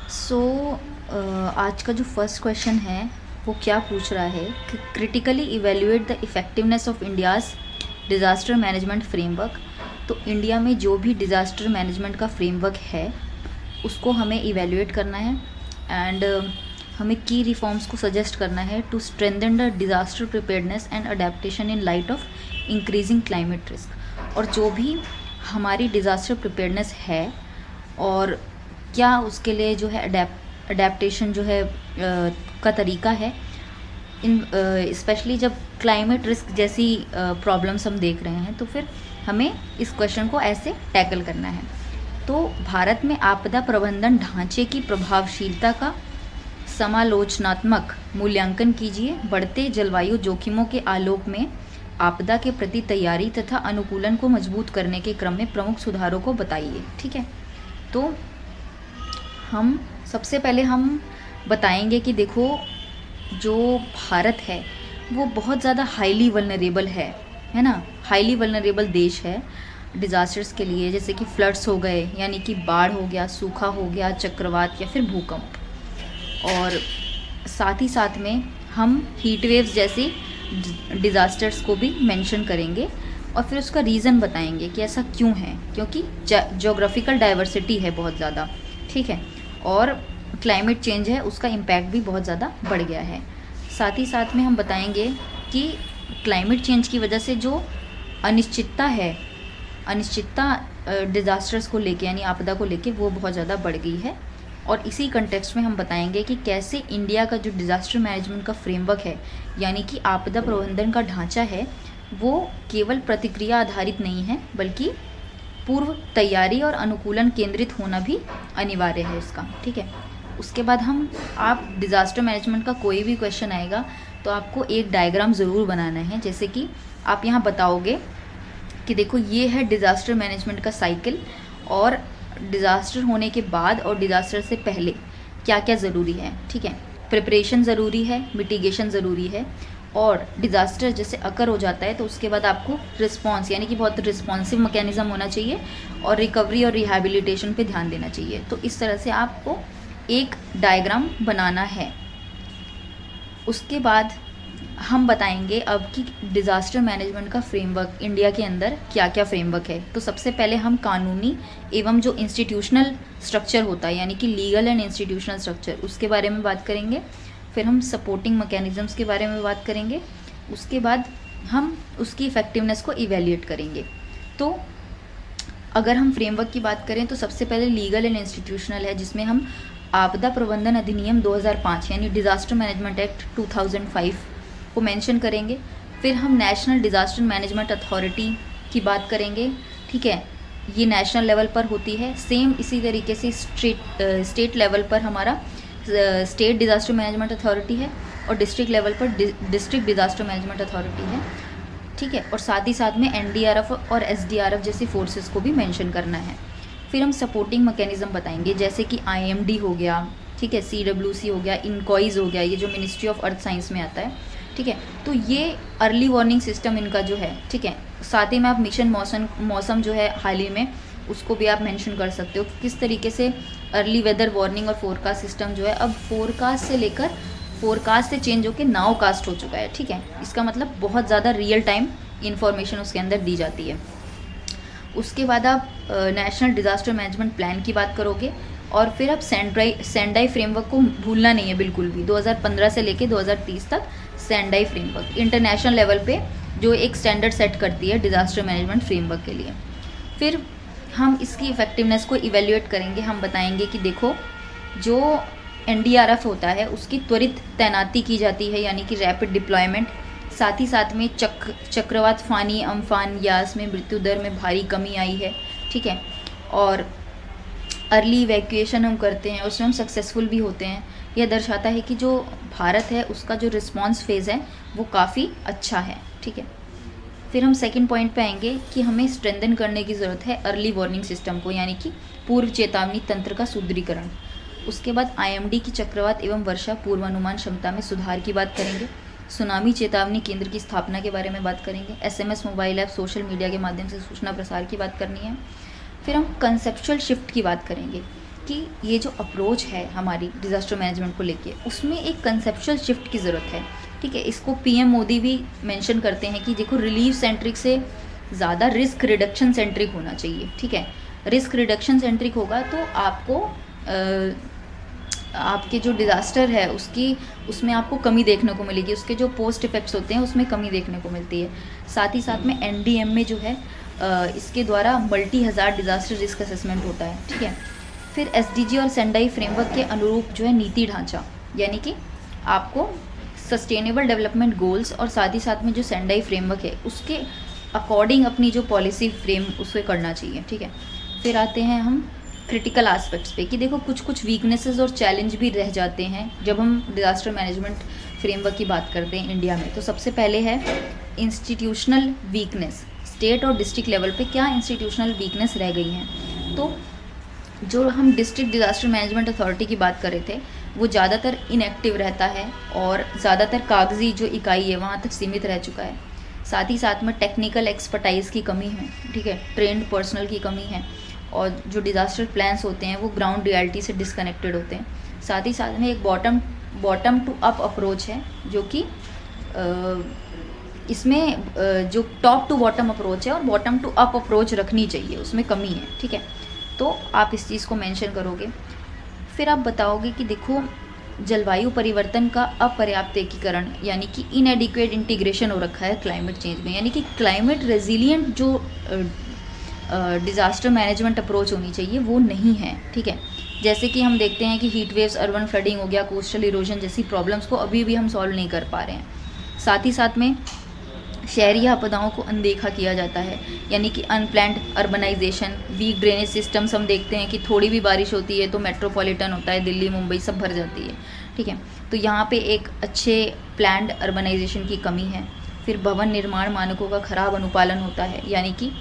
सो आज का जो फर्स्ट क्वेश्चन है वो क्या पूछ रहा है कि critically evaluate the effectiveness of India's disaster management framework. तो इंडिया में जो भी डिज़ास्टर मैनेजमेंट का फ्रेमवर्क है उसको हमें इवेल्युएट करना है एंड हमें की रिफॉर्म्स को सजेस्ट करना है to strengthen the disaster preparedness and adaptation in light of increasing climate risk. और जो भी हमारी डिज़ास्टर प्रिपेयर्डनेस है और क्या उसके लिए जो है अडेप्टेशन जो है का तरीका है, इन स्पेशली जब क्लाइमेट रिस्क जैसी प्रॉब्लम्स हम देख रहे हैं तो फिर हमें इस क्वेश्चन को ऐसे टैकल करना है। तो भारत में आपदा प्रबंधन ढांचे की प्रभावशीलता का समालोचनात्मक मूल्यांकन कीजिए। बढ़ते जलवायु जोखिमों के आलोक में आपदा के प्रति तैयारी तथा अनुकूलन को मजबूत करने के क्रम में प्रमुख सुधारों को बताइए। ठीक है, तो हम सबसे पहले हम बताएंगे कि देखो जो भारत है वो बहुत ज़्यादा हाईली वल्नरेबल है ना, हाईली वल्नरेबल देश है डिज़ास्टर्स के लिए, जैसे कि फ्लड्स हो गए यानी कि बाढ़ हो गया, सूखा हो गया, चक्रवात या फिर भूकंप। और साथ ही साथ में हम हीट वेव्स जैसी डिज़ास्टर्स को भी मेंशन करेंगे और फिर उसका रीज़न बताएंगे कि ऐसा क्यों है, क्योंकि जोग्राफिकल डाइवर्सिटी है बहुत ज़्यादा। ठीक है, और क्लाइमेट चेंज है उसका इम्पैक्ट भी बहुत ज़्यादा बढ़ गया है। साथ ही साथ में हम बताएंगे कि क्लाइमेट चेंज की वजह से जो अनिश्चितता डिज़ास्टर्स को लेके यानी आपदा को लेके वो बहुत ज़्यादा बढ़ गई है। और इसी कंटेक्स्ट में हम बताएंगे कि कैसे इंडिया का जो डिज़ास्टर मैनेजमेंट का फ्रेमवर्क है यानी कि आपदा प्रबंधन का ढांचा है वो केवल प्रतिक्रिया आधारित नहीं है बल्कि पूर्व तैयारी और अनुकूलन केंद्रित होना भी अनिवार्य है इसका। ठीक है, उसके बाद आप डिज़ास्टर मैनेजमेंट का कोई भी क्वेश्चन आएगा तो आपको एक डायग्राम ज़रूर बनाना है, जैसे कि आप यहाँ बताओगे कि देखो ये है डिज़ास्टर मैनेजमेंट का साइकिल और डिज़ास्टर होने के बाद और डिज़ास्टर से पहले क्या क्या ज़रूरी है। ठीक है, प्रिपरेशन ज़रूरी है, मिटिगेशन ज़रूरी है, और डिज़ास्टर जैसे अकर हो जाता है तो उसके बाद आपको रिस्पॉन्स यानी कि बहुत रिस्पॉन्सिव मैकेनिज़्म होना चाहिए और रिकवरी और रिहैबिलिटेशन पे ध्यान देना चाहिए। तो इस तरह से आपको एक डायग्राम बनाना है। उसके बाद हम बताएंगे अब कि डिज़ास्टर मैनेजमेंट का फ्रेमवर्क इंडिया के अंदर क्या क्या फ्रेमवर्क है। तो सबसे पहले हम कानूनी एवं जो इंस्टीट्यूशनल स्ट्रक्चर होता है यानी कि लीगल एंड इंस्टीट्यूशनल स्ट्रक्चर उसके बारे में बात करेंगे। फिर हम सपोर्टिंग मैकेनिज़म्स के बारे में बात करेंगे। उसके बाद हम उसकी इफ़ेक्टिवनेस को इवेल्युएट करेंगे। तो अगर हम फ्रेमवर्क की बात करें तो सबसे पहले लीगल एंड इंस्टीट्यूशनल है, जिसमें हम आपदा प्रबंधन अधिनियम 2005 यानी डिज़ास्टर मैनेजमेंट एक्ट 2005 को मेंशन करेंगे। फिर हम नेशनल डिज़ास्टर मैनेजमेंट अथॉरिटी की बात करेंगे। ठीक है, ये नेशनल लेवल पर होती है। सेम इसी तरीके से स्टेट लेवल पर हमारा स्टेट डिज़ास्टर मैनेजमेंट अथॉरिटी है और डिस्ट्रिक्ट लेवल पर डिस्ट्रिक्ट डिज़ास्टर मैनेजमेंट अथॉरिटी है। ठीक है, और साथ ही साथ में एनडीआरएफ और एसडीआरएफ जैसी फोर्सेस को भी मेंशन करना है। फिर हम सपोर्टिंग मैकेनिज़्म बताएंगे, जैसे कि आईएमडी हो गया, ठीक है, सीडब्ल्यूसी हो गया, इनकॉइज हो गया, ये जो मिनिस्ट्री ऑफ अर्थ साइंस में आता है। ठीक है, तो ये अर्ली वार्निंग सिस्टम इनका जो है। ठीक है, साथ ही में आप मिशन मौसम जो है हाल ही में उसको भी आप मेंशन कर सकते हो, किस तरीके से अर्ली वेदर वार्निंग और फोरकास्ट सिस्टम जो है अब फोरकास्ट से चेंज होकर नाउ कास्ट हो चुका है। ठीक है, इसका मतलब बहुत ज़्यादा रियल टाइम इन्फॉर्मेशन उसके अंदर दी जाती है। उसके बाद आप नेशनल डिज़ास्टर मैनेजमेंट प्लान की बात करोगे और फिर आप सेंडाई फ्रेमवर्क को भूलना नहीं है बिल्कुल भी। 2015 से लेके 2030 तक सेंडाई फ्रेमवर्क इंटरनेशनल लेवल पे जो एक स्टैंडर्ड सेट करती है डिज़ास्टर मैनेजमेंट फ्रेमवर्क के लिए। फिर हम इसकी इफ़ेक्टिवनेस को इवेल्युएट करेंगे। हम बताएंगे कि देखो जो एनडीआरएफ होता है उसकी त्वरित तैनाती की जाती है यानी कि रैपिड डिप्लॉयमेंट। साथ ही साथ में चक्रवात फानी, अम्फान, यास में मृत्यु दर में भारी कमी आई है। ठीक है, और अर्ली इवैक्यूएशन हम करते हैं उसमें हम सक्सेसफुल भी होते हैं। यह दर्शाता है कि जो भारत है उसका जो रिस्पॉन्स फेज़ है वो काफ़ी अच्छा है। ठीक है, फिर हम सेकंड पॉइंट पे आएंगे कि हमें स्ट्रेंथन करने की ज़रूरत है अर्ली वार्निंग सिस्टम को यानी कि पूर्व चेतावनी तंत्र का सुदृढ़ीकरण। उसके बाद आईएमडी की चक्रवात एवं वर्षा पूर्वानुमान क्षमता में सुधार की बात करेंगे। सुनामी चेतावनी केंद्र की स्थापना के बारे में बात करेंगे। SMS, mobile app, social media के माध्यम से सूचना प्रसार की बात करनी है। फिर हम कंसेप्चुअल शिफ्ट की बात करेंगे। कि ये जो अप्रोच है हमारी डिज़ास्टर मैनेजमेंट को लेके, उसमें एक कंसेप्चुअल शिफ्ट की ज़रूरत है। ठीक है, इसको पीएम मोदी भी मेंशन करते हैं कि देखो रिलीफ सेंट्रिक से ज़्यादा रिस्क रिडक्शन सेंट्रिक होना चाहिए। ठीक है, रिस्क रिडक्शन सेंट्रिक होगा तो आपको आपके जो डिज़ास्टर है उसमें आपको कमी देखने को मिलेगी, उसके जो पोस्ट इफ़ेक्ट्स होते हैं उसमें कमी देखने को मिलती है। साथ ही साथ में एनडीएम में जो है इसके द्वारा मल्टी हज़ार डिज़ास्टर रिस्क असेसमेंट होता है। ठीक है, फिर एसडीजी और सेंडाई फ्रेमवर्क के अनुरूप जो है नीति ढांचा, यानी कि आपको सस्टेनेबल डेवलपमेंट गोल्स और साथ ही साथ में जो सेंडाई फ्रेमवर्क है उसके अकॉर्डिंग अपनी जो पॉलिसी फ्रेम उसको करना चाहिए। ठीक है, फिर आते हैं हम क्रिटिकल एस्पेक्ट्स पे कि देखो कुछ वीकनेसेस और चैलेंज भी रह जाते हैं जब हम डिज़ास्टर मैनेजमेंट फ्रेमवर्क की बात करते हैं इंडिया में। तो सबसे पहले है इंस्टीट्यूशनल वीकनेस। स्टेट और डिस्ट्रिक्ट लेवल पे क्या इंस्टीट्यूशनल वीकनेस रह गई हैं। तो जो हम डिस्ट्रिक्ट डिज़ास्टर मैनेजमेंट अथॉरिटी की बात कर रहे थे वो ज़्यादातर इनएक्टिव रहता है और ज़्यादातर कागजी जो इकाई है वहाँ तक सीमित रह चुका है। साथ ही साथ में टेक्निकल एक्सपर्टाइज़ की कमी है। ठीक है, ट्रेंड पर्सनल की कमी है और जो डिज़ास्टर प्लान्स होते हैं वो ग्राउंड रियलिटी से डिस्कनेक्टेड होते हैं। साथ ही साथ में एक बॉटम टू अप अप्रोच है जो कि इसमें जो टॉप टू बॉटम अप्रोच है और बॉटम टू अप अप्रोच रखनी चाहिए, उसमें कमी है। ठीक है, तो आप इस चीज़ को मेंशन करोगे। फिर आप बताओगे कि देखो जलवायु परिवर्तन का अपर्याप्त एकीकरण यानी कि इनएडिक्वेट इंटीग्रेशन हो रखा है क्लाइमेट चेंज में, यानी कि क्लाइमेट रेजिलिएंट जो डिज़ास्टर मैनेजमेंट अप्रोच होनी चाहिए वो नहीं है। ठीक है, जैसे कि हम देखते हैं कि हीट वेव्स, अर्बन फ्लडिंग हो गया, कोस्टल इरोजन जैसी प्रॉब्लम्स को अभी भी हम सॉल्व नहीं कर पा रहे हैं। साथ ही साथ में शहरी आपदाओं को अनदेखा किया जाता है, यानी कि unplanned urbanisation, weak drainage systems. हम देखते हैं कि थोड़ी भी बारिश होती है तो मेट्रोपॉलिटन होता है, दिल्ली मुंबई सब भर जाती है। ठीक है, तो यहाँ पे एक अच्छे प्लान्ड अर्बनाइजेशन की कमी है। फिर भवन निर्माण मानकों का खराब अनुपालन होता है, यानी कि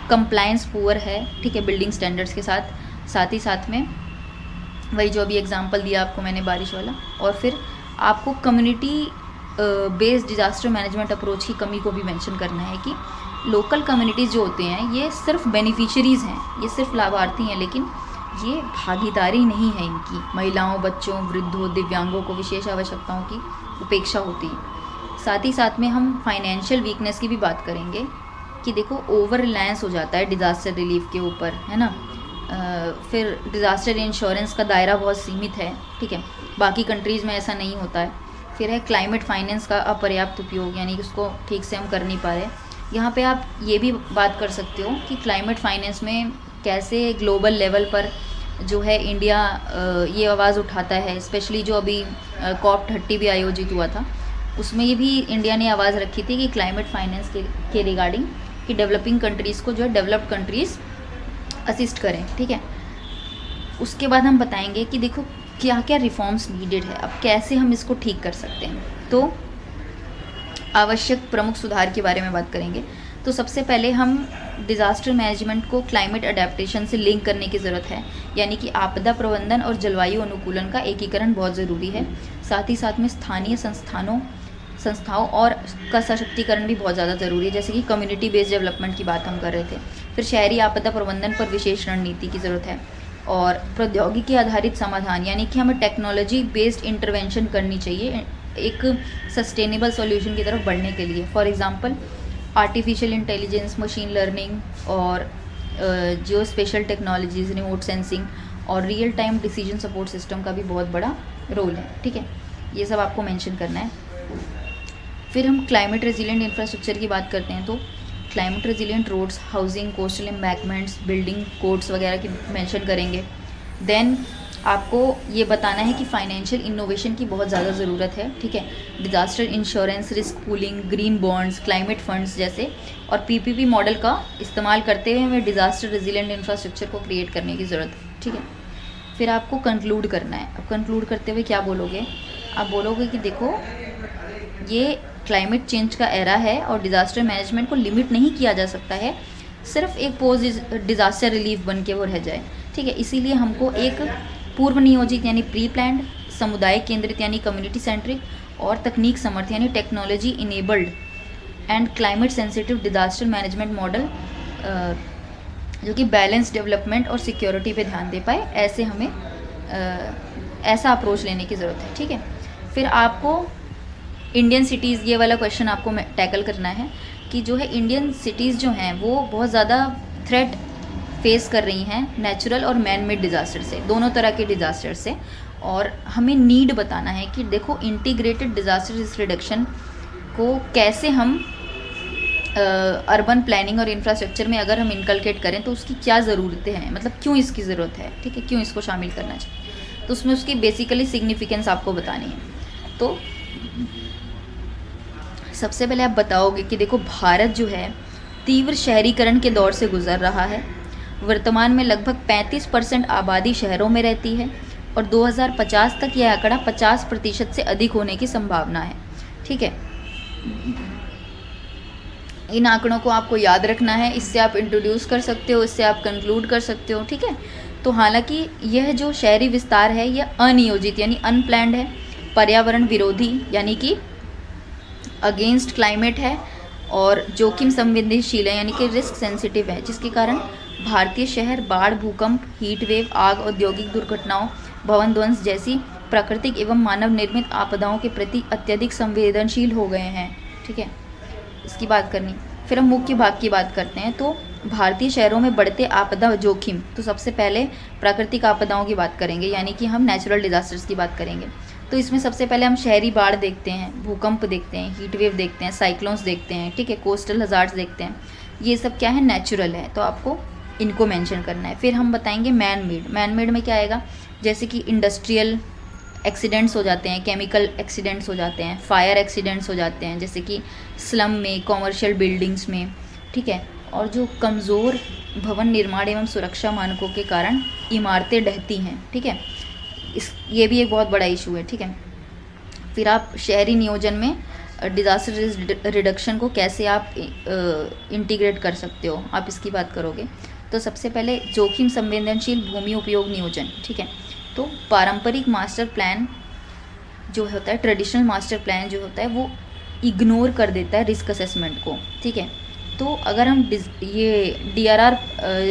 कंप्लायंस पुअर है। ठीक है, बिल्डिंग स्टैंडर्ड्स के साथ ही साथ में वही जो अभी एग्जांपल दिया आपको मैंने बारिश वाला। और फिर आपको community based disaster management approach की कमी को भी मेंशन करना है कि लोकल कम्युनिटीज़ जो होते हैं ये सिर्फ बेनिफिशरीज़ हैं, ये सिर्फ लाभार्थी हैं, लेकिन ये भागीदारी नहीं है इनकी। महिलाओं, बच्चों, वृद्धों, दिव्यांगों को विशेष आवश्यकताओं की उपेक्षा होती है। साथ ही साथ में हम फाइनेंशियल वीकनेस की भी बात करेंगे कि देखो ओवर रिलायंस हो जाता है डिज़ास्टर रिलीफ के ऊपर, है ना। फिर डिज़ास्टर इंश्योरेंस का दायरा बहुत सीमित है। ठीक है, बाकी कंट्रीज़ में ऐसा नहीं होता है। फिर है क्लाइमेट फाइनेंस का अपर्याप्त उपयोग, यानी कि उसको ठीक से हम कर नहीं पा रहे। यहाँ पे आप ये भी बात कर सकते हो कि क्लाइमेट फाइनेंस में कैसे ग्लोबल लेवल पर जो है इंडिया ये आवाज़ उठाता है। स्पेशली जो अभी COP30 भी आयोजित हुआ था उसमें ये भी इंडिया ने आवाज़ रखी थी कि क्लाइमेट फाइनेंस के रिगार्डिंग कि डेवलपिंग कंट्रीज़ को जो है डेवलप्ड कंट्रीज़ असिस्ट करें। ठीक है, उसके बाद हम बताएंगे कि देखो क्या क्या रिफॉर्म्स नीडेड है, अब कैसे हम इसको ठीक कर सकते हैं। तो आवश्यक प्रमुख सुधार के बारे में बात करेंगे। तो सबसे पहले हम डिज़ास्टर मैनेजमेंट को क्लाइमेट अडेप्टेशन से लिंक करने की ज़रूरत है, यानी कि आपदा प्रबंधन और जलवायु अनुकूलन का एकीकरण बहुत ज़रूरी है। साथ ही साथ में स्थानीय संस्थाओं और का सशक्तिकरण भी बहुत ज़्यादा ज़रूरी है, जैसे कि कम्युनिटी बेस्ड डेवलपमेंट की बात हम कर रहे थे। फिर शहरी आपदा प्रबंधन पर विशेष रणनीति की ज़रूरत है और प्रौद्योगिकी आधारित समाधान, यानी कि हमें टेक्नोलॉजी बेस्ड इंटरवेंशन करनी चाहिए एक सस्टेनेबल सॉल्यूशन की तरफ बढ़ने के लिए। For example artificial intelligence, machine learning और जियो स्पेशल टेक्नोलॉजीज़, रिमोट सेंसिंग और real time decision support system का भी बहुत बड़ा रोल है। ठीक है, ये सब आपको मेंशन करना है। फिर हम क्लाइमेट रेजिलिएंट इंफ्रास्ट्रक्चर की बात करते हैं। तो climate resilient roads, housing, coastal embankments, building codes वगैरह की मेंशन करेंगे। देन आपको ये बताना है कि फाइनेंशियल इनोवेशन की बहुत ज़्यादा ज़रूरत है। ठीक है, disaster insurance, risk pooling, green bonds, climate funds जैसे और पीपीपी मॉडल का इस्तेमाल करते हुए हमें डिज़ास्टर रेजिलिएंट इंफ्रास्ट्रक्चर को क्रिएट करने की ज़रूरत है। ठीक है, फिर आपको कंक्लूड करना है। अब कंक्लूड करते हुए क्या बोलोगे, आप बोलोगे कि देखो ये क्लाइमेट चेंज का एरा है और डिज़ास्टर मैनेजमेंट को लिमिट नहीं किया जा सकता है सिर्फ एक पोस्ट डिज़ास्टर रिलीफ बन के वो रह जाए। ठीक है, इसीलिए हमको एक पूर्व नियोजित यानी प्री प्लान्ड, समुदाय केंद्रित यानी कम्युनिटी सेंट्रिक और तकनीक समर्थ यानी technology enabled and climate sensitive disaster management model जो कि बैलेंस डेवलपमेंट और सिक्योरिटी पे ध्यान दे पाए, ऐसे हमें ऐसा अप्रोच लेने की ज़रूरत है, ठीक है। फिर आपको इंडियन सिटीज़, ये वाला क्वेश्चन आपको टैकल करना है कि जो है इंडियन सिटीज़ जो हैं वो बहुत ज़्यादा थ्रेट फेस कर रही हैं नेचुरल और मैन मेड डिज़ास्टर से, दोनों तरह के डिज़ास्टर से। और हमें नीड बताना है कि देखो इंटीग्रेटेड डिज़ास्टर रिस्क रिडक्शन को कैसे हम अर्बन प्लानिंग और इंफ्रास्ट्रक्चर में अगर हम इनकलकेट करें तो उसकी क्या ज़रूरतें हैं, मतलब क्यों इसकी ज़रूरत है, ठीक है, क्यों इसको शामिल करना चाहिए। तो उसमें उसकी बेसिकली सिग्निफिकेंस आपको बतानी है। तो सबसे पहले आप बताओगे कि देखो भारत जो है तीव्र शहरीकरण के दौर से गुजर रहा है। वर्तमान में लगभग 35% आबादी शहरों में रहती है और 2050 तक यह आंकड़ा 50% से अधिक होने की संभावना है, ठीक है। इन आंकड़ों को आपको याद रखना है, इससे आप इंट्रोड्यूस कर सकते हो, इससे आप कंक्लूड कर सकते हो, ठीक है। तो हालांकि यह जो शहरी विस्तार है यह अनियोजित यानी अनप्लैंड है, पर्यावरण विरोधी यानी कि अगेंस्ट क्लाइमेट है, और जोखिम संवेदनशील है यानी कि रिस्क सेंसिटिव है, जिसके कारण भारतीय शहर बाढ़, भूकंप, हीट वेव, आग, औद्योगिक दुर्घटनाओं, भवन ध्वंस जैसी प्राकृतिक एवं मानव निर्मित आपदाओं के प्रति अत्यधिक संवेदनशील हो गए हैं, ठीक है। इसकी बात करनी। फिर हम मुख्य भाग की बात करते हैं। तो भारतीय शहरों में बढ़ते आपदा जोखिम, तो सबसे पहले प्राकृतिक आपदाओं की बात करेंगे यानी कि हम नेचुरल डिज़ास्टर्स की बात करेंगे। तो इसमें सबसे पहले हम शहरी बाढ़ देखते हैं, भूकंप देखते हैं, हीट वेव देखते हैं, साइक्लोन्स देखते हैं, ठीक है, कोस्टल हज़ार्ड्स देखते हैं। ये सब क्या है, नेचुरल है, तो आपको इनको मेंशन करना है। फिर हम बताएंगे मैन मेड। मैन मेड में क्या आएगा, जैसे कि इंडस्ट्रियल एक्सीडेंट्स हो जाते हैं, केमिकल एक्सीडेंट्स हो जाते हैं, फायर एक्सीडेंट्स हो जाते हैं, जैसे कि स्लम में, कॉमर्शियल बिल्डिंग्स में, ठीक है। और जो कमज़ोर भवन निर्माण एवं सुरक्षा मानकों के कारण इमारतें ढहती हैं, ठीक है, ये भी एक बहुत बड़ा इशू है, ठीक है। फिर आप शहरी नियोजन में डिज़ास्टर रिडक्शन को कैसे आप इंटीग्रेट कर सकते हो, आप इसकी बात करोगे। तो सबसे पहले जोखिम संवेदनशील भूमि उपयोग नियोजन, ठीक है। तो पारंपरिक मास्टर प्लान जो होता है, ट्रेडिशनल मास्टर प्लान जो होता है, वो इग्नोर कर देता है रिस्क असेसमेंट को, ठीक है। तो अगर हम ये DRR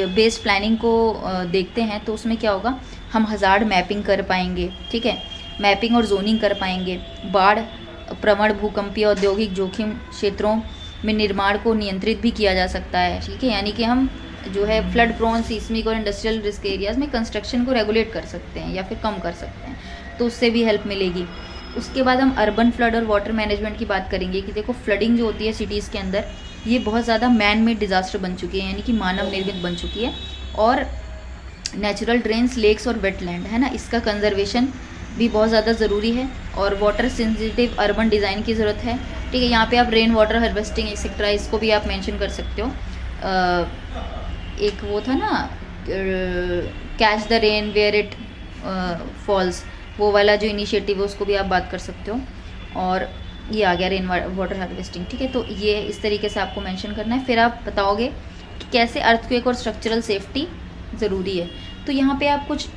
बेस्ड प्लानिंग को देखते हैं तो उसमें क्या होगा, हम हज़ार्ड मैपिंग कर पाएंगे, ठीक है, मैपिंग और जोनिंग कर पाएंगे, बाढ़ प्रवण भूकंपीय औद्योगिक जोखिम क्षेत्रों में निर्माण को नियंत्रित भी किया जा सकता है, ठीक है, यानी कि हम जो है फ्लड प्रोन, सीस्मिक और इंडस्ट्रियल रिस्क एरियाज़ में कंस्ट्रक्शन को रेगुलेट कर सकते हैं या फिर कम कर सकते हैं, तो उससे भी हेल्प मिलेगी। उसके बाद हम अर्बन फ्लड और वाटर मैनेजमेंट की बात करेंगे कि देखो फ्लडिंग जो होती है सिटीज़ के अंदर, ये बहुत ज़्यादा मैन मेड डिज़ास्टर बन चुकी है, यानी कि मानव निर्मित बन चुकी है। और नेचुरल ड्रेन्स, लेक्स और वेटलैंड है ना, इसका कंजर्वेशन भी बहुत ज़्यादा ज़रूरी है। और वाटर सेंसिटिव अर्बन डिज़ाइन की ज़रूरत है, ठीक है। यहाँ पे आप रेन वाटर हार्वेस्टिंग एक्सेट्रा इसको भी आप मेंशन कर सकते हो। एक वो था ना, catch the rain where it falls, वो वाला जो इनिशिएटिव है उसको भी आप बात कर सकते हो। और ये आ गया रेन वाटर हार्वेस्टिंग, ठीक है। तो ये इस तरीके से आपको मेंशन करना है। फिर आप बताओगे कि कैसे अर्थक्वेक और स्ट्रक्चरल सेफ्टी ज़रूरी है। तो यहाँ पे आप कुछ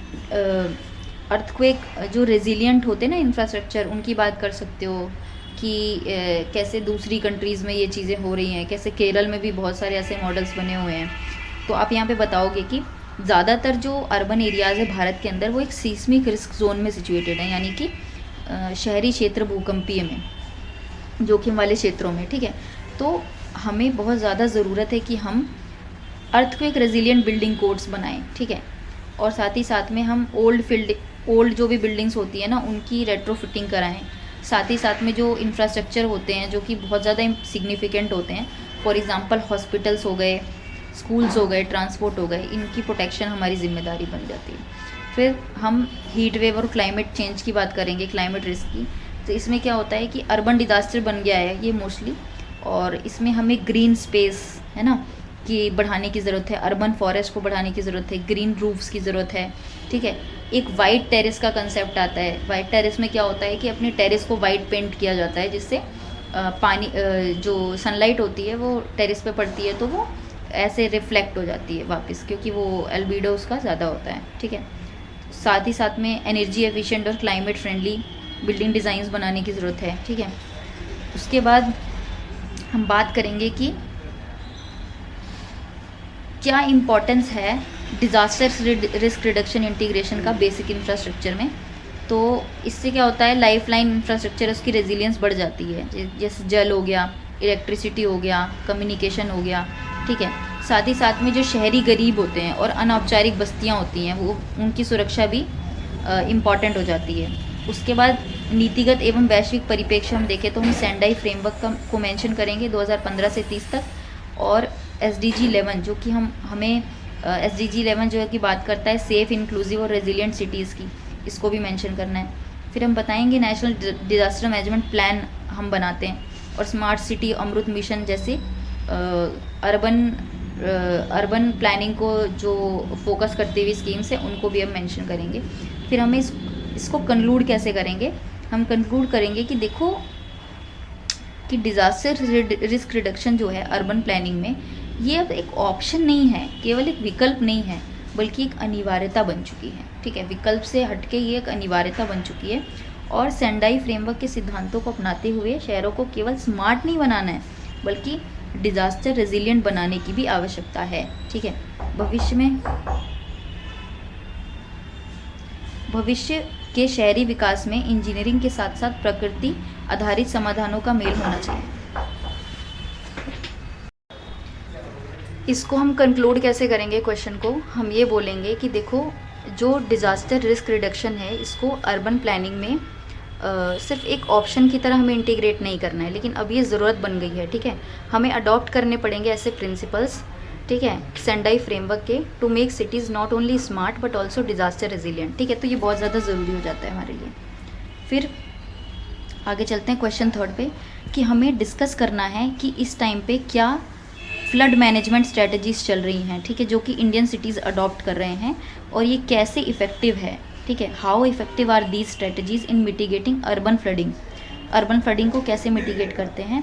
अर्थक्वेक जो रेजिलियंट होते हैं ना इंफ्रास्ट्रक्चर, उनकी बात कर सकते हो कि कैसे दूसरी कंट्रीज़ में ये चीज़ें हो रही हैं, कैसे केरल में भी बहुत सारे ऐसे मॉडल्स बने हुए हैं। तो आप यहाँ पे बताओगे कि ज़्यादातर जो अर्बन एरियाज़ है भारत के अंदर वो एक सीस्मिक रिस्क जोन में सिचुएटेड है, यानी कि शहरी क्षेत्र भूकंपीय में, जोखिम वाले क्षेत्रों में, ठीक है। तो हमें बहुत ज़्यादा ज़रूरत है कि हम अर्थक्वेक रेजिलिएंट बिल्डिंग कोड्स बनाएं, ठीक है। और साथ ही साथ में हम ओल्ड जो भी बिल्डिंग्स होती है ना, उनकी रेट्रोफिटिंग कराएं। साथ ही साथ में जो इंफ्रास्ट्रक्चर होते हैं जो कि बहुत ज़्यादा सिग्निफिकेंट होते हैं, फॉर एग्जांपल हॉस्पिटल्स हो गए, स्कूल्स हो गए, ट्रांसपोर्ट हो गए, इनकी प्रोटेक्शन हमारी जिम्मेदारी बन जाती है। फिर हम हीट वेव और क्लाइमेट चेंज की बात करेंगे, क्लाइमेट रिस्क की। तो इसमें क्या होता है कि अर्बन डिज़ास्टर बन गया है ये मोस्टली, और इसमें हमें ग्रीन स्पेस है ना कि बढ़ाने की ज़रूरत है, अर्बन फॉरेस्ट को बढ़ाने की ज़रूरत है, ग्रीन रूफ्स की ज़रूरत है, ठीक है। एक वाइट टेरेस का कंसेप्ट आता है। वाइट टेरेस में क्या होता है कि अपने टेरेस को वाइट पेंट किया जाता है, जिससे पानी जो सनलाइट होती है वो टेरेस पे पड़ती है तो वो ऐसे रिफ्लेक्ट हो जाती है वापस, क्योंकि वो एल्बिडो उसका ज़्यादा होता है, ठीक है। साथ ही साथ में एनर्जी एफिशिएंट और क्लाइमेट फ्रेंडली बिल्डिंग डिज़ाइंस बनाने की ज़रूरत है, ठीक है। उसके बाद हम बात करेंगे कि क्या इम्पोर्टेंस है डिज़ास्टर रिस्क रिडक्शन इंटीग्रेशन का बेसिक इंफ्रास्ट्रक्चर में। तो इससे क्या होता है, लाइफ लाइन इंफ्रास्ट्रक्चर उसकी रेजिलियंस बढ़ जाती है, जैसे जल हो गया, इलेक्ट्रिसिटी हो गया, कम्युनिकेशन हो गया, ठीक है। साथ ही साथ में जो शहरी गरीब होते हैं और अनौपचारिक बस्तियाँ होती हैं, वो उनकी सुरक्षा भी इम्पॉर्टेंट हो जाती है। उसके बाद नीतिगत एवं वैश्विक परिप्रेक्ष्य हम देखें तो हम सेंडाई फ्रेमवर्क को मेंशन करेंगे 2015 से 30 तक, और SDG 11 जो कि हमें SDG 11 जो है कि बात करता है सेफ़, इंक्लूसिव और रेजिलिएंट सिटीज़ की, इसको भी मेंशन करना है। फिर हम बताएंगे नेशनल डिज़ास्टर मैनेजमेंट प्लान हम बनाते हैं, और स्मार्ट सिटी अमृत मिशन जैसे अर्बन प्लानिंग को जो फोकस करती हुई स्कीम्स हैं उनको भी हम मेंशन करेंगे। फिर हमें इसको कंक्लूड कैसे करेंगे, हम कंक्लूड करेंगे कि देखो कि डिज़ास्टर रिस्क रिडक्शन जो है अर्बन प्लानिंग में, ये अब एक ऑप्शन नहीं है, केवल एक विकल्प नहीं है, बल्कि एक अनिवार्यता बन चुकी है, ठीक है। विकल्प से हटके ये एक अनिवार्यता बन चुकी है, और सेंडाई फ्रेमवर्क के सिद्धांतों को अपनाते हुए शहरों को केवल स्मार्ट नहीं बनाना है, बल्कि डिज़ास्टर रेजिलिएंट बनाने की भी आवश्यकता है, ठीक है। भविष्य के शहरी विकास में इंजीनियरिंग के साथ साथ प्रकृति आधारित समाधानों का मेल होना चाहिए। इसको हम कंक्लूड कैसे करेंगे, क्वेश्चन को हम ये बोलेंगे कि देखो जो डिज़ास्टर रिस्क रिडक्शन है, इसको अर्बन प्लानिंग में सिर्फ एक ऑप्शन की तरह हमें इंटीग्रेट नहीं करना है, लेकिन अब ये ज़रूरत बन गई है, ठीक है। हमें अडॉप्ट करने पड़ेंगे ऐसे प्रिंसिपल्स, ठीक है, सेंडाई फ्रेमवर्क के, to make cities not only smart but also disaster resilient, ठीक है। तो ये बहुत ज़्यादा ज़रूरी हो जाता है हमारे लिए। फिर आगे चलते हैं क्वेश्चन 3 पे, कि हमें डिस्कस करना है कि इस टाइम पे क्या फ्लड मैनेजमेंट स्ट्रेटजीज़ चल रही हैं, ठीक है, जो कि इंडियन सिटीज़ अडॉप्ट कर रहे हैं, और ये कैसे इफ़ेक्टिव है, ठीक है। How effective are these strategies in mitigating urban flooding को कैसे मिटिगेट करते हैं,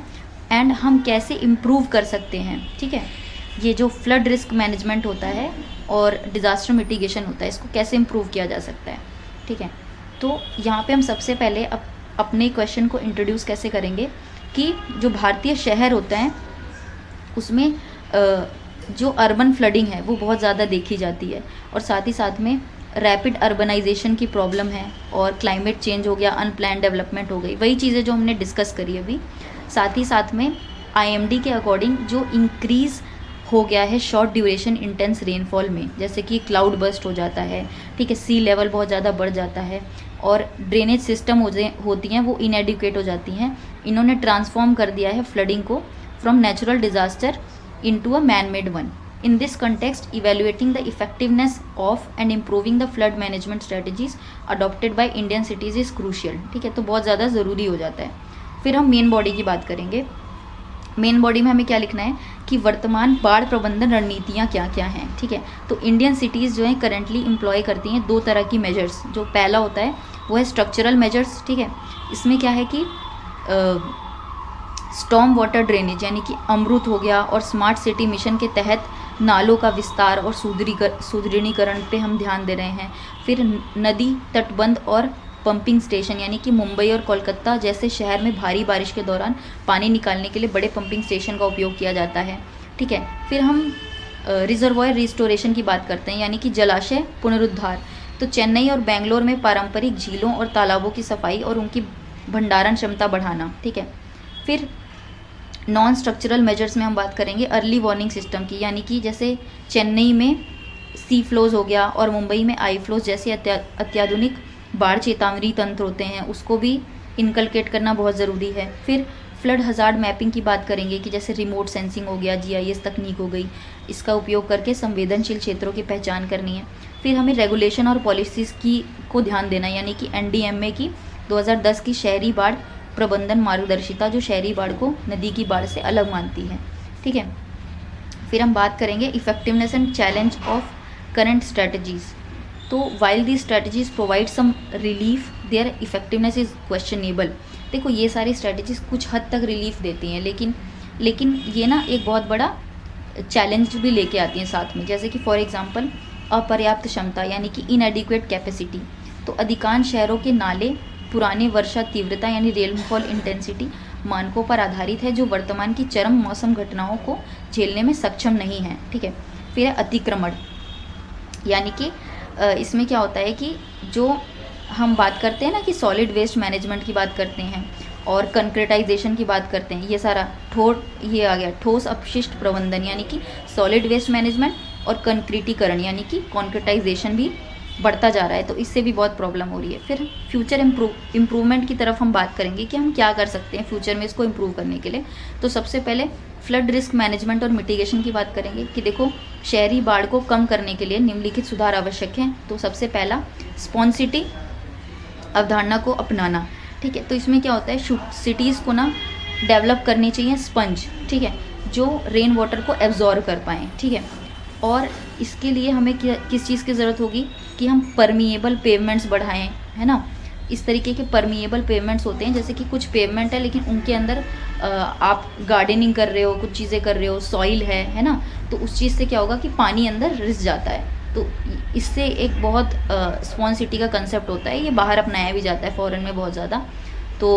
एंड हम कैसे इम्प्रूव कर सकते हैं, ठीक है। ये जो फ्लड रिस्क मैनेजमेंट होता है और डिज़ास्टर मिटिगेशन होता है, इसको कैसे इम्प्रूव किया जा सकता है, ठीक है। तो यहाँ पे हम सबसे पहले अपने क्वेश्चन को इंट्रोड्यूस कैसे करेंगे कि जो भारतीय शहर होता है उसमें जो अर्बन फ्लडिंग है वो बहुत ज़्यादा देखी जाती है, और साथ ही साथ में रैपिड अर्बनाइजेशन की प्रॉब्लम है, और क्लाइमेट चेंज हो गया, अनप्लान डेवलपमेंट हो गई, वही चीज़ें जो हमने डिस्कस करी अभी। साथ ही साथ में IMD के अकॉर्डिंग जो इंक्रीज़ हो गया है शॉर्ट ड्यूरेशन इंटेंस रेनफॉल में, जैसे कि क्लाउड बर्स्ट हो जाता है, ठीक है, सी लेवल बहुत ज़्यादा बढ़ जाता है, और ड्रेनेज सिस्टम होती हैं वो इनएडिक्वेट हो जाती हैं। इन्होंने ट्रांसफॉर्म कर दिया है फ्लडिंग को from natural disaster into a man made one. In this context, evaluating the effectiveness of and improving the flood management strategies adopted by Indian cities is crucial, ठीक है, तो बहुत ज़्यादा ज़रूरी हो जाता है। फिर हम मेन बॉडी की बात करेंगे। मेन बॉडी में हमें क्या लिखना है कि वर्तमान बाढ़ प्रबंधन रणनीतियाँ क्या क्या हैं, ठीक है। तो इंडियन सिटीज़ जो है करेंटली एम्प्लॉय करती हैं 2 तरह की मेजर्स। जो पहला होता है वो है स्ट्रक्चरल मेजर्स, ठीक है। इसमें क्या है कि स्टॉर्म वाटर ड्रेनेज यानी कि अमृत हो गया, और स्मार्ट सिटी मिशन के तहत नालों का विस्तार और सुदृढ़ीकरण पे हम ध्यान दे रहे हैं। फिर नदी तटबंध और पंपिंग स्टेशन, यानी कि मुंबई और कोलकाता जैसे शहर में भारी बारिश के दौरान पानी निकालने के लिए बड़े पंपिंग स्टेशन का उपयोग किया जाता है, ठीक है। फिर हम रिजर्वायर रिस्टोरेशन की बात करते हैं, यानी कि जलाशय पुनरुद्धार। तो चेन्नई और बेंगलोर में पारंपरिक झीलों और तालाबों की सफाई और उनकी भंडारण क्षमता बढ़ाना, ठीक है। फिर नॉन स्ट्रक्चरल मेजर्स में हम बात करेंगे अर्ली वार्निंग सिस्टम की, यानी कि जैसे चेन्नई में सी फ्लोज हो गया और मुंबई में आई फ्लोज जैसे अत्याधुनिक बाढ़ चेतावनी तंत्र होते हैं, उसको भी इनकलकेट करना बहुत ज़रूरी है। फिर फ्लड हज़ार्ड मैपिंग की बात करेंगे कि जैसे रिमोट सेंसिंग हो गया, GIS तकनीक हो गई, इसका उपयोग करके संवेदनशील क्षेत्रों की पहचान करनी है। फिर हमें रेगुलेशन और पॉलिसीज़ को ध्यान देना है, यानी कि NDMA की 2010 की शहरी बाढ़ प्रबंधन मार्गदर्शिता, जो शहरी बाढ़ को नदी की बाढ़ से अलग मानती है, ठीक है। फिर हम बात करेंगे effectiveness and challenge of current strategies. तो while the strategies provide some relief, their effectiveness is questionable. देखो ये सारी स्ट्रेटजीज कुछ हद तक रिलीफ देती हैं, लेकिन ये ना एक बहुत बड़ा चैलेंज भी लेके आती हैं साथ में, जैसे कि फॉर एग्जांपल अपर्याप्त क्षमता, यानी कि इनएडिक्वेट कैपेसिटी। तो अधिकांश शहरों के नाले पुराने वर्षा तीव्रता यानी रेनफॉल इंटेंसिटी मानकों पर आधारित है, जो वर्तमान की चरम मौसम घटनाओं को झेलने में सक्षम नहीं है, ठीक है। फिर है अतिक्रमण। यानी कि इसमें क्या होता है कि जो हम बात करते हैं ना कि सॉलिड वेस्ट मैनेजमेंट की बात करते हैं और कंक्रेटाइजेशन की बात करते हैं, ये सारा ये आ गया ठोस अपशिष्ट प्रबंधन, यानी कि सॉलिड वेस्ट मैनेजमेंट और कंक्रीटीकरण यानी कि कॉन्क्रेटाइजेशन भी बढ़ता जा रहा है, तो इससे भी बहुत प्रॉब्लम हो रही है। फिर फ्यूचर इम्प्रूवमेंट की तरफ हम बात करेंगे कि हम क्या कर सकते हैं फ्यूचर में इसको इम्प्रूव करने के लिए। तो सबसे पहले फ्लड रिस्क मैनेजमेंट और मिटिगेशन की बात करेंगे कि देखो शहरी बाढ़ को कम करने के लिए निम्नलिखित सुधार आवश्यक हैं। तो सबसे पहला स्पॉन्सिटी अवधारणा को अपनाना, ठीक है। तो इसमें क्या होता है, सिटीज़ को ना डेवलप करनी चाहिए स्पंज, ठीक है, जो रेन वाटर को एब्जॉर्ब कर पाएँ, ठीक है। और इसके लिए हमें किस चीज़ की ज़रूरत होगी कि हम परमिएबल पेवमेंट्स बढ़ाएं, है ना। इस तरीके के परमिएबल पेवमेंट्स होते हैं, जैसे कि कुछ पेवमेंट है लेकिन उनके अंदर आप गार्डनिंग कर रहे हो, कुछ चीज़ें कर रहे हो, सॉइल है ना, तो उस चीज़ से क्या होगा कि पानी अंदर रिस जाता है। तो इससे एक बहुत स्पॉन्सिटी का कंसेप्ट होता है, ये बाहर अपनाया भी जाता है फॉरेन में बहुत ज़्यादा। तो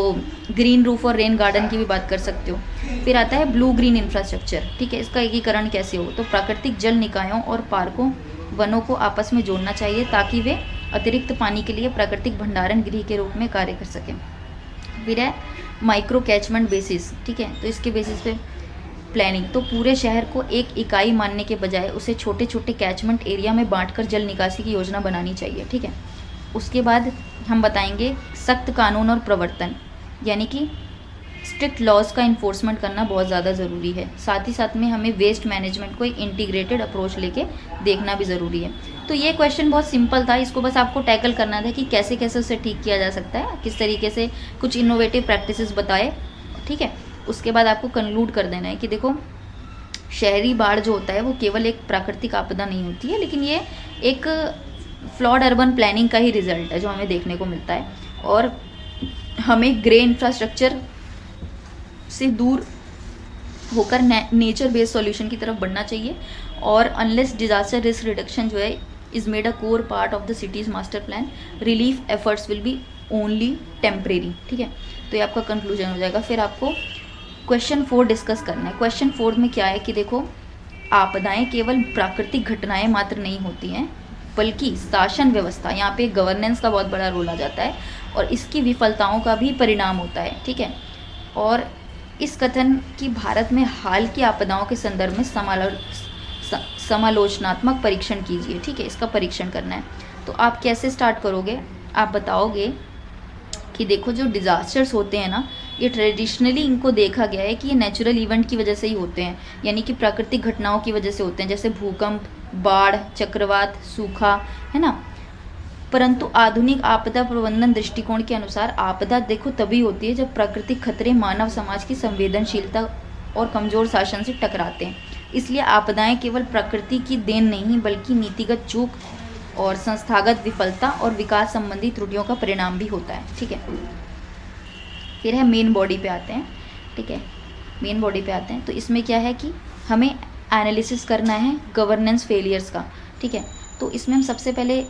ग्रीन रूफ और रेन गार्डन की भी बात कर सकते हो। फिर आता है ब्लू ग्रीन इंफ्रास्ट्रक्चर, ठीक है, इसका एकीकरण कैसे हो, तो प्राकृतिक जल निकायों और पार्कों वनों को आपस में जोड़ना चाहिए ताकि वे अतिरिक्त पानी के लिए प्राकृतिक भंडारण गृह के रूप में कार्य कर सकें। फिर है माइक्रो कैचमेंट बेसिस, ठीक है, तो इसके बेसिस पे प्लानिंग, तो पूरे शहर को एक इकाई मानने के बजाय उसे छोटे छोटे कैचमेंट एरिया में बांटकर जल निकासी की योजना बनानी चाहिए, ठीक है। उसके बाद हम बताएंगे सख्त कानून और प्रवर्तन, यानी कि स्ट्रिक्ट लॉज का इन्फोर्समेंट करना बहुत ज़्यादा ज़रूरी है। साथ ही साथ में हमें वेस्ट मैनेजमेंट को एक इंटीग्रेटेड अप्रोच लेके देखना भी ज़रूरी है। तो ये क्वेश्चन बहुत सिंपल था, इसको बस आपको टैकल करना था कि कैसे कैसे उसे ठीक किया जा सकता है, किस तरीके से कुछ इनोवेटिव प्रैक्टिसेस बताए, ठीक है। उसके बाद आपको कंक्लूड कर देना है कि देखो शहरी बाढ़ जो होता है वो केवल एक प्राकृतिक आपदा नहीं होती है, लेकिन ये एक फ्लॉड अर्बन प्लानिंग का ही रिजल्ट है जो हमें देखने को मिलता है। और हमें ग्रे इंफ्रास्ट्रक्चर से दूर होकर नेचर बेस्ड सॉल्यूशन की तरफ बढ़ना चाहिए। और अनलेस डिजास्टर रिस्क रिडक्शन जो है is made a core part of the cities master plan, relief efforts will be only temporary, ठीक है। तो ये आपका कंक्लूजन हो जाएगा। फिर आपको क्वेश्चन 4 डिस्कस करना है। क्वेश्चन 4 में क्या है कि देखो आपदाएं केवल प्राकृतिक घटनाएं मात्र नहीं होती हैं, बल्कि शासन व्यवस्था, यहाँ पे गवर्नेंस का बहुत बड़ा रोल आ जाता है और इसकी विफलताओं का भी परिणाम होता है, ठीक है। और इस कथन की भारत में हाल की आपदाओं के संदर्भ में समालोचनात्मक परीक्षण कीजिए, ठीक है, इसका परीक्षण करना है। तो आप कैसे स्टार्ट करोगे, आप बताओगे कि देखो जो डिज़ास्टर्स होते हैं ना, ये ट्रेडिशनली इनको देखा गया है कि ये नेचुरल इवेंट की वजह से ही होते हैं, यानी कि प्राकृतिक घटनाओं की वजह से होते हैं, जैसे भूकंप, बाढ़, चक्रवात, सूखा, है ना। परंतु आधुनिक आपदा प्रबंधन दृष्टिकोण के अनुसार आपदा देखो तभी होती है जब प्राकृतिक खतरे मानव समाज की संवेदनशीलता और कमजोर शासन से टकराते हैं। इसलिए आपदाएं केवल प्रकृति की देन नहीं बल्कि नीतिगत चूक और संस्थागत विफलता और विकास संबंधी त्रुटियों का परिणाम भी होता है, ठीक है। फिर है मेन बॉडी पे आते हैं, ठीक है, मेन बॉडी पे आते हैं। तो इसमें क्या है कि हमें एनालिसिस करना है गवर्नेंस फेलियर्स का, ठीक है। तो इसमें हम सबसे पहले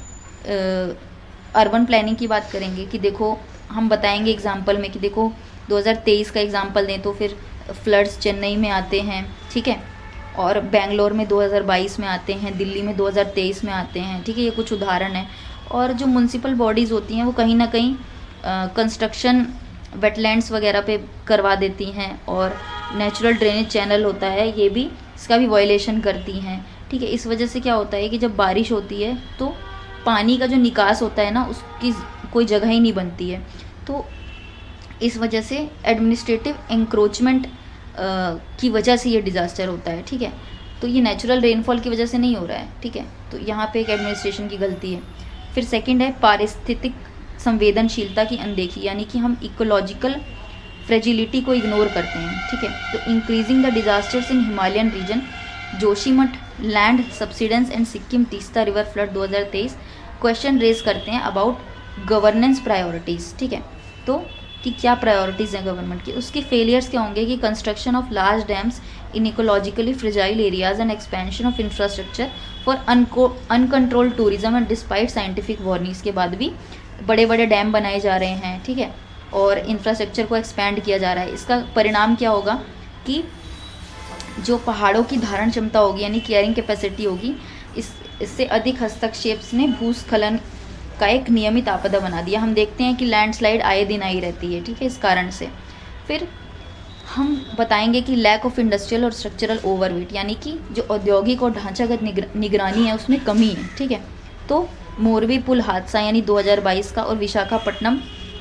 अर्बन प्लानिंग की बात करेंगे कि देखो हम बताएंगे एग्जाम्पल में कि देखो 2023 का एग्जाम्पल दें तो फिर फ्लड्स चेन्नई में आते हैं, ठीक है, और बेंगलोर में 2022 में आते हैं, दिल्ली में 2023 में आते हैं, ठीक है, ये कुछ उदाहरण है। और जो म्यूनसिपल बॉडीज़ होती हैं वो कहीं ना कहीं कंस्ट्रक्शन वेटलैंड्स वगैरह पे करवा देती हैं और नेचुरल ड्रेनेज चैनल होता है ये भी, इसका भी वायलेशन करती हैं, ठीक है। इस वजह से क्या होता है कि जब बारिश होती है तो पानी का जो निकास होता है ना उसकी कोई जगह ही नहीं बनती है। तो इस वजह से एडमिनिस्ट्रेटिव एंक्रोचमेंट की वजह से ये डिज़ास्टर होता है, ठीक है। तो ये नेचुरल रेनफॉल की वजह से नहीं हो रहा है, ठीक है। तो यहाँ पे एक एडमिनिस्ट्रेशन की गलती है। फिर सेकंड है पारिस्थितिक संवेदनशीलता की अनदेखी, यानी कि हम इकोलॉजिकल फ्रेजिलिटी को इग्नोर करते हैं, ठीक है। तो increasing the disasters in Himalayan region, Joshimath land subsidence and Sikkim Teesta river flood 2023 question raise करते हैं अबाउट गवर्नेंस प्रायोरिटीज़, ठीक है। तो कि क्या प्रायोरिटीज़ हैं गवर्नमेंट की, उसके फेलियर्स क्या होंगे कि construction of large dams in ecologically fragile areas and expansion of infrastructure for uncontrolled tourism and despite scientific warnings के बाद भी बड़े बड़े डैम बनाए जा रहे हैं, ठीक है, और इंफ्रास्ट्रक्चर को एक्सपैंड किया जा रहा है। इसका परिणाम क्या होगा कि जो पहाड़ों की धारण क्षमता होगी यानी कैरिंग कैपेसिटी होगी, इससे अधिक हस्तक्षेप ने भूस्खलन का एक नियमित आपदा बना दिया। हम देखते हैं कि लैंडस्लाइड आए दिन आई रहती है, ठीक है, इस कारण से। फिर हम बताएंगे कि लैक ऑफ इंडस्ट्रियल और स्ट्रक्चरल ओवरवेट, यानी कि जो औद्योगिक और ढांचागत निगरानी है उसमें कमी है, ठीक है। तो मोरबी पुल हादसा यानी 2022 का, और विशाखापट्टनम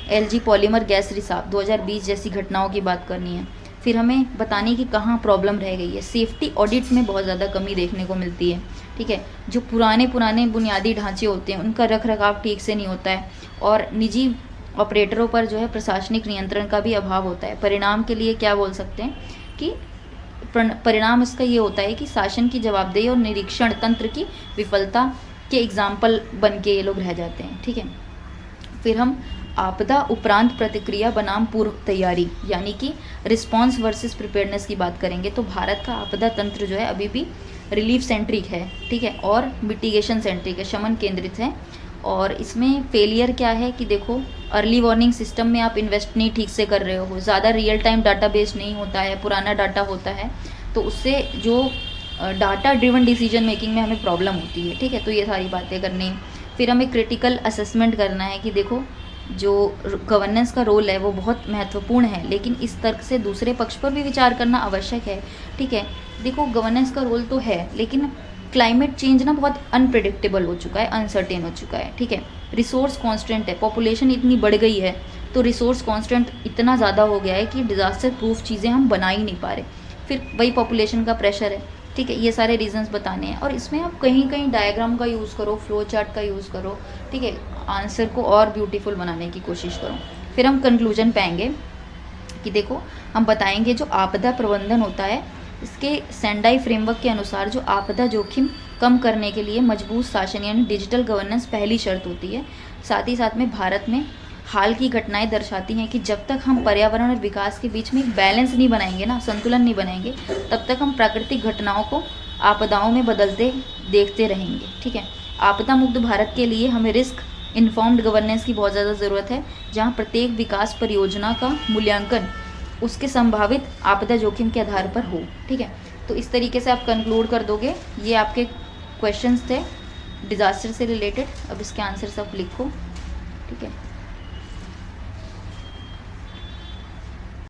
एलजी पॉलीमर गैस रिसाव 2020 जैसी घटनाओं की बात करनी है। फिर हमें बतानी कि कहाँ प्रॉब्लम रह गई है। सेफ्टी ऑडिट में बहुत ज़्यादा कमी देखने को मिलती है, ठीक है। जो पुराने बुनियादी ढांचे होते हैं उनका रखरखाव ठीक से नहीं होता है, और निजी ऑपरेटरों पर जो है प्रशासनिक नियंत्रण का भी अभाव होता है। परिणाम के लिए क्या बोल सकते हैं कि परिणाम इसका ये होता है कि शासन की जवाबदेही और निरीक्षण तंत्र की विफलता के एग्जाम्पल बन के ये लोग रह जाते हैं, ठीक है। फिर हम आपदा उपरांत प्रतिक्रिया बनाम पूर्व तैयारी यानी कि रिस्पॉन्स वर्सेस प्रिपेयर्डनेस की बात करेंगे। तो भारत का आपदा तंत्र जो है अभी भी रिलीफ सेंट्रिक है, ठीक है, और मिटिगेशन सेंट्रिक है, शमन केंद्रित है। और इसमें फेलियर क्या है कि देखो, अर्ली वार्निंग सिस्टम में आप इन्वेस्ट नहीं ठीक से कर रहे हो, ज़्यादा रियल टाइम डाटाबेस नहीं होता है, पुराना डाटा होता है, तो उससे जो डाटा ड्रिवन डिसीजन मेकिंग में हमें प्रॉब्लम होती है, ठीक है। तो ये सारी बातें करनी। फिर हमें क्रिटिकल असेसमेंट करना है कि देखो जो गवर्नेंस का रोल है वो बहुत महत्वपूर्ण है, लेकिन इस तर्क से दूसरे पक्ष पर भी विचार करना आवश्यक है, ठीक है। देखो गवर्नेंस का रोल तो है, लेकिन क्लाइमेट चेंज ना बहुत अनप्रिडिक्टेबल हो चुका है, अनसर्टेन हो चुका है, ठीक है। रिसोर्स कॉन्स्टेंट है, पॉपुलेशन इतनी बढ़ गई है, तो रिसोर्स कॉन्स्टेंट इतना ज़्यादा हो गया है कि डिज़ास्टर प्रूफ चीज़ें हम बना ही नहीं पा रहे। फिर वही पॉपुलेशन का प्रेशर है, ठीक है। ये सारे रीजंस बताने हैं, और इसमें आप कहीं कहीं डायग्राम का यूज़ करो, फ्लो चार्ट का यूज़ करो, ठीक है, आंसर को और ब्यूटीफुल बनाने की कोशिश करो। फिर हम कंक्लूजन पाएंगे कि देखो हम बताएंगे जो आपदा प्रबंधन होता है, इसके सेंडाई फ्रेमवर्क के अनुसार जो आपदा जोखिम कम करने के लिए मजबूत शासन यानी डिजिटल गवर्नेंस पहली शर्त होती है। साथ ही साथ में भारत में हाल की घटनाएं दर्शाती हैं कि जब तक हम पर्यावरण और विकास के बीच में एक बैलेंस नहीं बनाएंगे ना, संतुलन नहीं बनाएंगे, तब तक हम प्राकृतिक घटनाओं को आपदाओं में बदलते देखते रहेंगे, ठीक है। आपदा मुक्त भारत के लिए हमें रिस्क इन्फॉर्म्ड गवर्नेंस की बहुत ज़्यादा ज़रूरत है, जहाँ प्रत्येक विकास परियोजना का मूल्यांकन उसके संभावित आपदा जोखिम के आधार पर हो, ठीक है। तो इस तरीके से आप कंक्लूड कर दोगे। ये आपके क्वेश्चंस थे डिज़ास्टर से रिलेटेड। अब इसके आंसर सब लिखो, ठीक है।